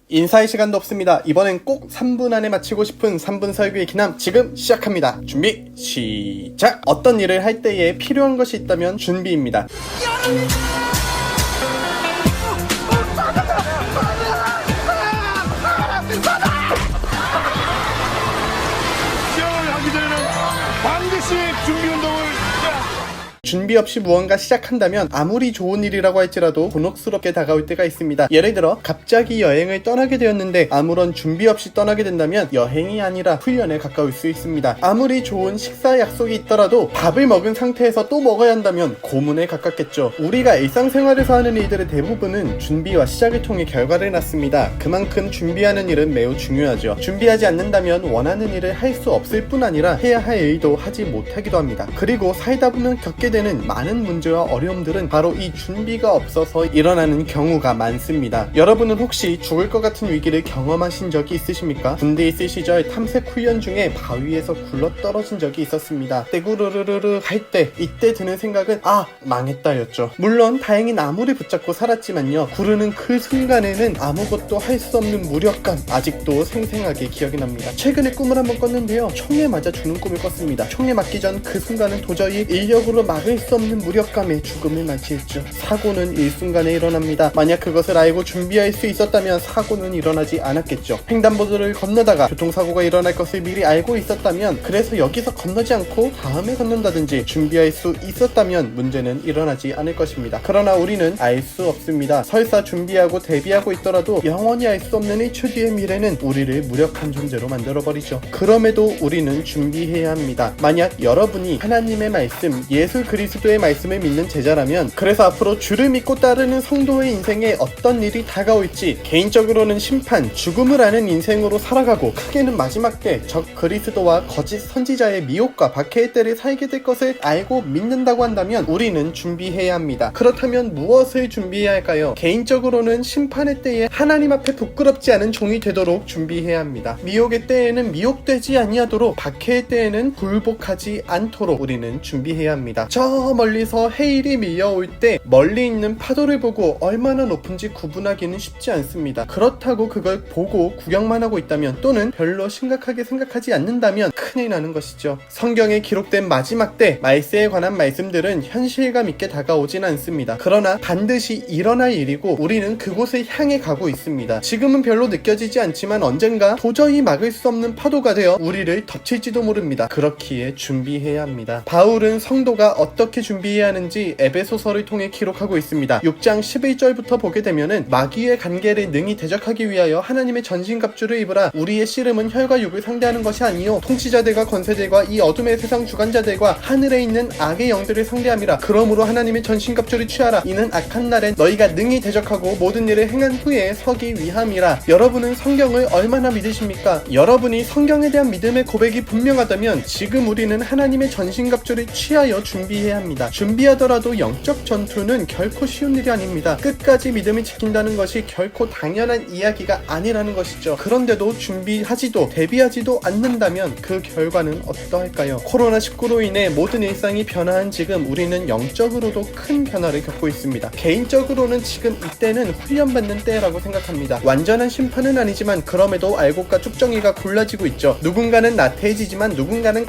인사의 시간도 없습니다. 이번엔 꼭 3분 안에 마치고 싶은 3분 설교의 기남 지금 시작합니다. 준비 시작! 어떤 일을 할 때에 필요한 것이 있다면 준비입니다. 시험을 하기 전에는 반드시 준비 운동을 준비 없이 무언가 시작한다면 아무리 좋은 일이라고 할지라도 곤혹스럽게 다가올 때가 있습니다. 예를 들어 갑자기 여행을 떠나게 되었는데 아무런 준비 없이 떠나게 된다면 여행이 아니라 훈련에 가까울 수 있습니다. 아무리 좋은 식사 약속이 있더라도 밥을 먹은 상태에서 또 먹어야 한다면 고문에 가깝겠죠. 우리가 일상생활에서 하는 일들의 대부분은 준비와 시작을 통해 결과를 낳습니다. 그만큼 준비하는 일은 매우 중요하죠. 준비하지 않는다면 원하는 일을 할 수 없을 뿐 아니라 해야 할 일도 하지 못하기도 합니다. 그리고 살다 보면 겪게 되는 많은 문제와 어려움들은 바로 이 준비가 없어서 일어나는 경우가 많습니다. 여러분은 혹시 죽을 것 같은 위기를 경험하신 적이 있으십니까? 군대에 있을 시절 탐색 훈련 중에 바위에서 굴러 떨어진 적이 있었습니다. 떼구르르르 할 때 이때 드는 생각은 망했다 였죠. 물론 다행히 나무를 붙잡고 살았지만요, 구르는 그 순간에는 아무것도 할 수 없는 무력감 아직도 생생하게 기억이 납니다. 최근에 꿈을 한번 꿨는데요, 총에 맞아 죽는 꿈을 꿨습니다. 총에 맞기 전 그 순간은 도저히 인력으로 막을 수 없는 무력감에 죽음을 맞이했죠. 사고는 일순간에 일어납니다. 만약 그것을 알고 준비할 수 있었다면 사고는 일어나지 않았겠죠. 횡단보도를 건너다가 교통사고가 일어날 것을 미리 알고 있었다면, 그래서 여기서 건너지 않고 다음에 건넌다든지 준비할 수 있었다면 문제는 일어나지 않을 것입니다. 그러나 우리는 알 수 없습니다. 설사 준비하고 대비하고 있더라도 영원히 알 수 없는 1초 뒤의 미래는 우리를 무력한 존재로 만들어버리죠. 그럼에도 우리는 준비해야 합니다. 만약 여러분이 하나님의 말씀, 예수 그리스도의 말씀을 믿는 제자라면, 그래서 앞으로 주를 믿고 따르는 성도의 인생에 어떤 일이 다가올지, 개인적으로는 심판, 죽음을 아는 인생으로 살아가고 크게는 마지막 때 적 그리스도와 거짓 선지자의 미혹과 박해의 때를 살게 될 것을 알고 믿는다고 한다면 우리는 준비해야 합니다. 그렇다면 무엇을 준비해야 할까요? 개인적으로는 심판의 때에 하나님 앞에 부끄럽지 않은 종이 되도록 준비해야 합니다. 미혹의 때에는 미혹되지 아니하도록, 박해의 때에는 굴복하지 않도록 우리는 준비해야 합니다. 저 멀리서 해일이 밀려올 때 멀리 있는 파도를 보고 얼마나 높은지 구분하기는 쉽지 않습니다. 그렇다고 그걸 보고 구경만 하고 있다면, 또는 별로 심각하게 생각하지 않는다면 큰일 나는 것이죠. 성경에 기록된 마지막 때 말세에 관한 말씀들은 현실감 있게 다가오진 않습니다. 그러나 반드시 일어날 일이고 우리는 그곳을 향해 가고 있습니다. 지금은 별로 느껴지지 않지만 언젠가 도저히 막을 수 없는 파도가 되어 우리를 덮칠지도 모릅니다. 그렇기에 준비해야 합니다. 바울은 성도가 어떻게 준비해야 하는지 에베소서를 통해 기록하고 있습니다. 6장 11절부터 보게 되면은, 마귀의 간계를 능히 대적하기 위하여 하나님의 전신갑주를 입으라. 우리의 씨름은 혈과 육을 상대하는 것이 아니요 통치자들과 권세들과 이 어둠의 세상 주관자들과 하늘에 있는 악의 영들을 상대함이라. 그러므로 하나님의 전신갑주를 취하라. 이는 악한 날에 너희가 능히 대적하고 모든 일을 행한 후에 서기 위함이라. 여러분은 성경을 얼마나 믿으십니까? 여러분이 성경에 대한 믿음의 고백이 분명하다면 지금 우리는 하나님의 전신갑주를 취하여 준비해야 합니다. 준비하더라도 영적 전투는 결코 쉬운 일이 아닙니다. 끝까지 믿음을 지킨다는 것이 결코 당연한 이야기가 아니라는 것이죠. 그런데도 준비하지도 대비하지도 않는다면 그 결과는 어떠할까요? 코로나19로 인해 모든 일상이 변화한 지금 우리는 영적으로도 큰 변화를 겪고 있습니다. 개인적으로는 지금 이때는 훈련받는 때라고 생각합니다. 완전한 심판은 아니지만 그럼에도 알곡과 쭉정이가 골라지고 있죠. 누군가는 나태해지지만 누군가는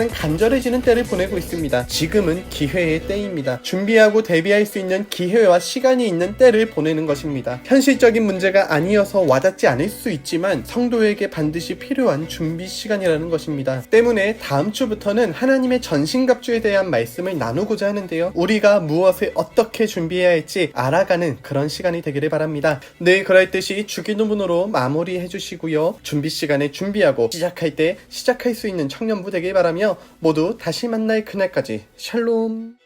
간절해지는 때를 보내고 있습니다. 지금은 기회의 때입니다. 준비하고 대비할 수 있는 기회와 시간이 있는 때를 보내는 것입니다. 현실적인 문제가 아니어서 와닿지 않을 수 있지만 성도에게 반드시 필요한 준비 시간이라는 것입니다. 때문에 다음 주부터는 하나님의 전신갑주에 대한 말씀을 나누고자 하는데요, 우리가 무엇을 어떻게 준비해야 할지 알아가는 그런 시간이 되기를 바랍니다. 늘 그럴듯이 주기도문으로 마무리해 주시고요, 준비 시간에 준비하고 시작할 때 시작할 수 있는 청년부 되길 바라며 모두 다시 만날 그날까지 샬롬.